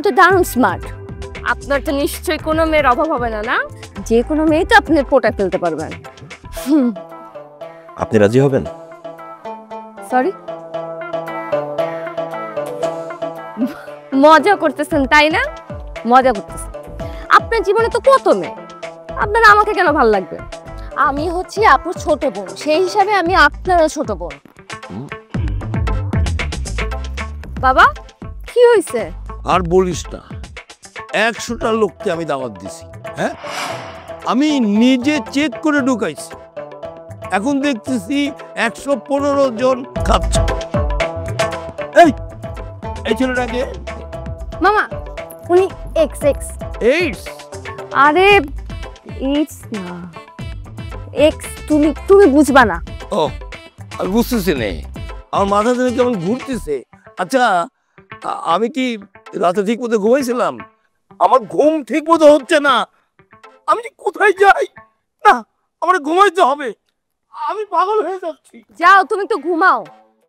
তো দারুণ স্মার্ট। আপনার তো নিশ্চয়ই কোনো মেয়ের অভাব হবে না, না? যে কোনো মেয়ে তো আপনি পটায় ফেলতে পারবেন। আপনি রাজি হবেন? সরি, মজা করতেছেন তাই না? মজা করতেছেন। আপনার জীবনে তো কত মেয়ে, আপনার আমাকে কেন ভালো লাগবে? আমি হচ্ছি আপুর ছোট বোন, সেই হিসাবে আমি আপনারও ছোট বোন। বাবা কি হয়েছে? আর বলিস না, 100টা লোককে আমি দাওয়াত দিছি। হ্যাঁ, আমি নিজে চেক করে ঢুকাইছি। এখন দেখতেছি 115 জন খাচ্ছে। এই ছেলেটাকে মামা উনি এক্স এক্স। এইডস? আরে এইডস না, এক্স। তুমি বুঝবা না। ও, আমি বুঝতেছি না, আমার মাথা থেকে কেমন ঘুরতেছে। আচ্ছা, আমি কি রাতে ঠিক মতো ঘুমাইছিলাম? আমার ঘুম ঠিক মতো হচ্ছে না। আমি যে কোথায় যাই? না, আমার ঘুমাইতে হবে, আমি পাগল হয়ে যাচ্ছি। যাও তুমি তো ঘুমাও।